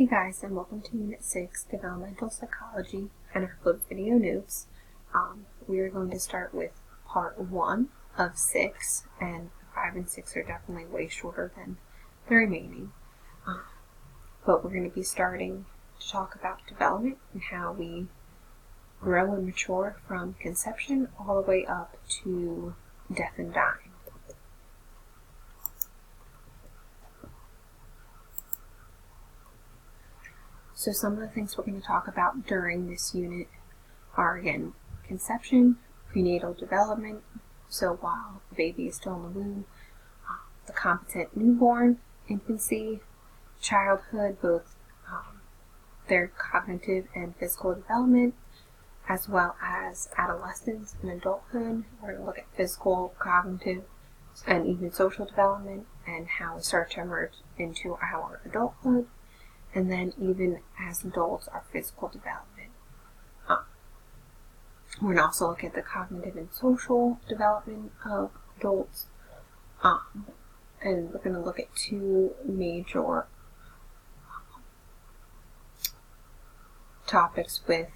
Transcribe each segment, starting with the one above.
Hey guys, and welcome to Unit 6, Developmental Psychology, and our flip video notes. We are going to start with part 1 of 6, and 5 and 6 are definitely way shorter than the remaining. But we're going to be starting to talk about development and how we grow and mature from conception all the way up to death and dying. So some of the things we're going to talk about during this unit are, again, conception, prenatal development, so while the baby is still in the womb, the competent newborn, infancy, childhood, both their cognitive and physical development, as well as adolescence and adulthood. We're going to look at physical, cognitive, and even social development and how we start to emerge into our adulthood. And then even as adults, our physical development. We're going to also look at the cognitive and social development of adults. And we're going to look at two major topics with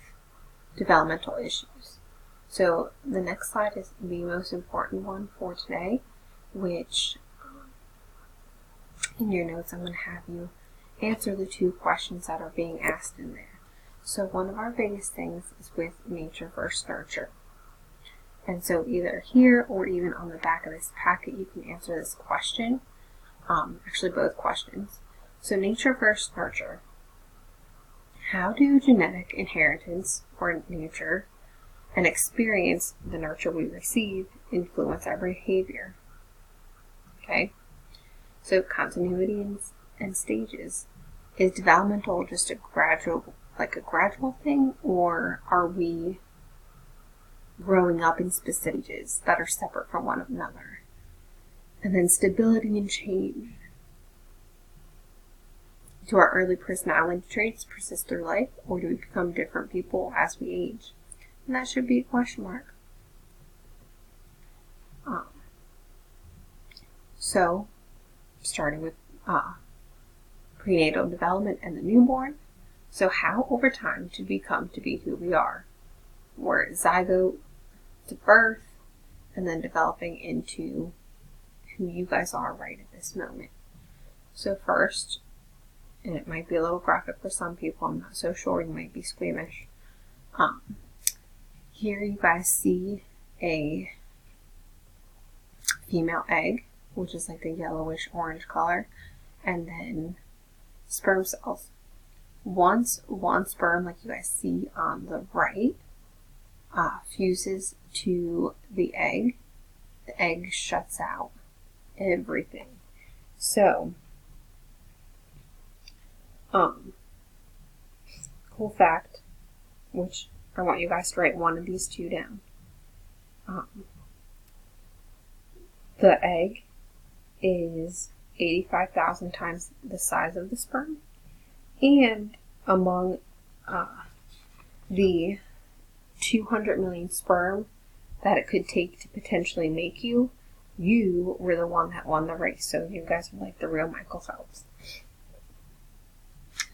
developmental issues. So the next slide is the most important one for today, which in your notes I'm going to have you answer the two questions that are being asked in there. So one of our biggest things is with nature versus nurture. And so either here or even on the back of this packet you can answer this question. Actually both questions. So nature versus nurture. How do genetic inheritance or nature and experience, the nurture we receive, influence our behavior? Okay. So continuity and stages. Is developmental just a gradual thing, or are we growing up in specific stages that are separate from one another? And then stability and change. Do our early personality traits persist through life, or do we become different people as we age? And that should be a question mark. So, starting with prenatal development and the newborn. So how over time did we come to be who we are? We're zygote to birth and then developing into who you guys are right at this moment. So first, and it might be a little graphic for some people, I'm not so sure, you might be squeamish. Here you guys see a female egg, which is like the yellowish orange color, and then sperm cells. Once one sperm, like you guys see on the right, fuses to the egg shuts out everything. So, cool fact, which I want you guys to write one of these two down. The egg is 85,000 times the size of the sperm, and among the 200 million sperm that it could take to potentially make you, you were the one that won the race. So you guys are like the real Michael Phelps.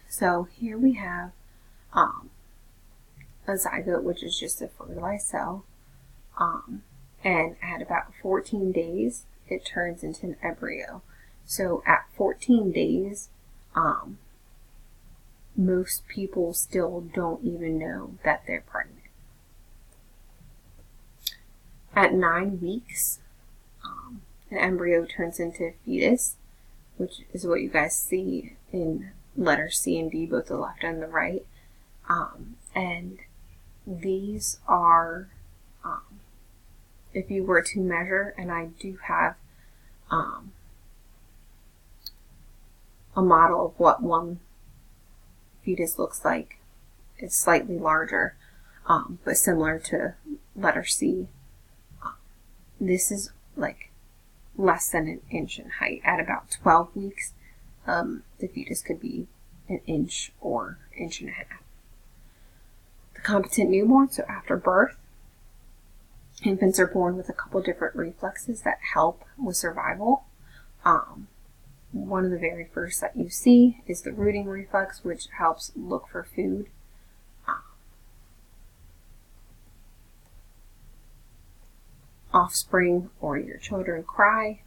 So here we have a zygote, which is just a fertilized cell, and at about 14 days it turns into an embryo. So at 14 days, most people still don't even know that they're pregnant. At 9 weeks, an embryo turns into a fetus, which is what you guys see in letters C and D, both the left and the right. And these are, if you were to measure, and I do have a model of what one fetus looks like. It's slightly larger, but similar to letter C. This is like less than an inch in height. At about 12 weeks, the fetus could be an inch or inch and a half. The competent newborn, so after birth, infants are born with a couple different reflexes that help with survival. one of the very first that you see is the rooting reflex, which helps look for food. Offspring or your children cry,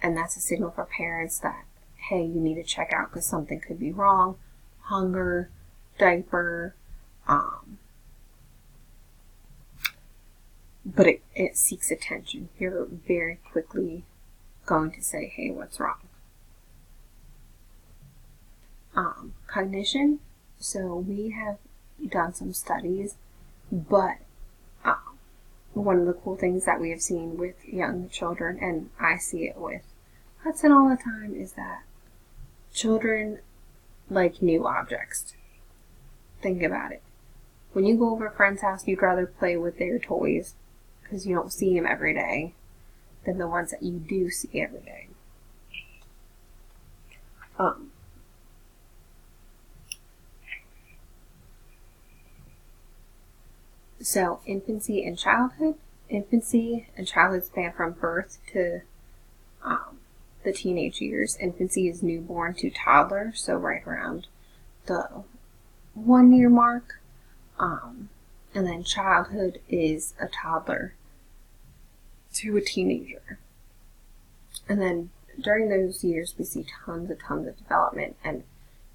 and that's a signal for parents that, hey, you need to check out because something could be wrong. Hunger, diaper, but it seeks attention. You're very quickly going to say, hey, what's wrong? Cognition. So we have done some studies, but one of the cool things that we have seen with young children, and I see it with Hudson all the time, is that children like new objects. Think about it. When you go over a friend's house, you'd rather play with their toys because you don't see them every day than the ones that you do see every day. So infancy and childhood. Infancy and childhood span from birth to the teenage years. Infancy is newborn to toddler, so right around the 1 year mark. And then childhood is a toddler to a teenager. And then during those years, we see tons of development, and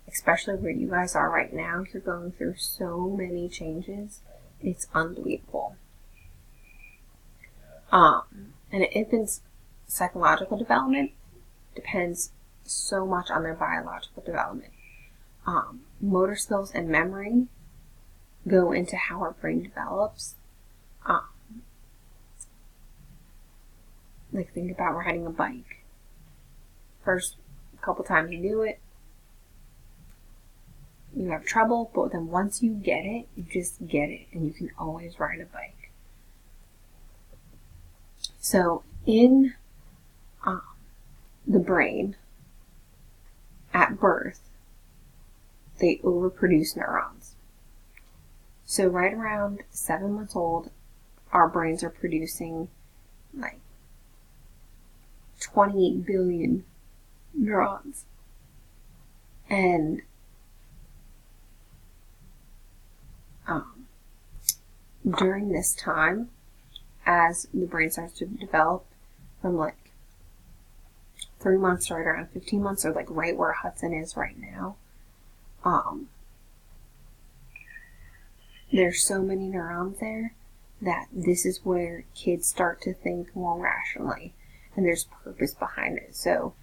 especially where you guys are right now, you're going through so many changes. It's unbelievable. And an infant's psychological development depends so much on their biological development. Motor skills and memory go into how our brain develops. Like think about riding a bike. First couple times you do it, you have trouble, but then once you get it, you just get it, and you can always ride a bike. So in the brain, at birth, they overproduce neurons. So right around 7 months old, our brains are producing like 28 billion neurons. And during this time, as the brain starts to develop from like 3 months to right around 15 months, or like right where Hudson is right now, there's so many neurons there that this is where kids start to think more rationally, and there's purpose behind it. So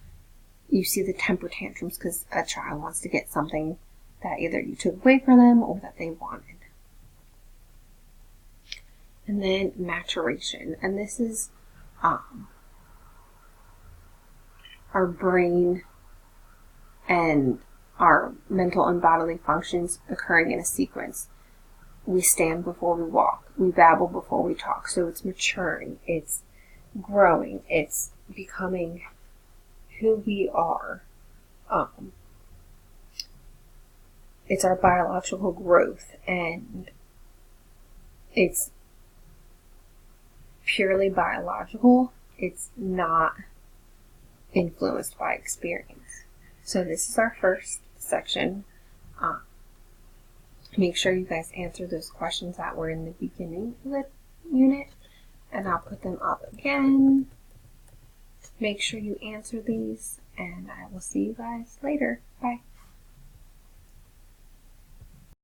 you see the temper tantrums because a child wants to get something that either you took away from them or that they wanted. And then maturation, and this is our brain and our mental and bodily functions occurring in a sequence. We stand before we walk, we babble before we talk. So it's maturing, it's growing, it's becoming who we are. It's our biological growth, and it's purely biological. It's not influenced by experience. So this is our first section. Make sure you guys answer those questions that were in the beginning of the unit, and I'll put them up again. Make sure you answer these, and I will see you guys later. Bye.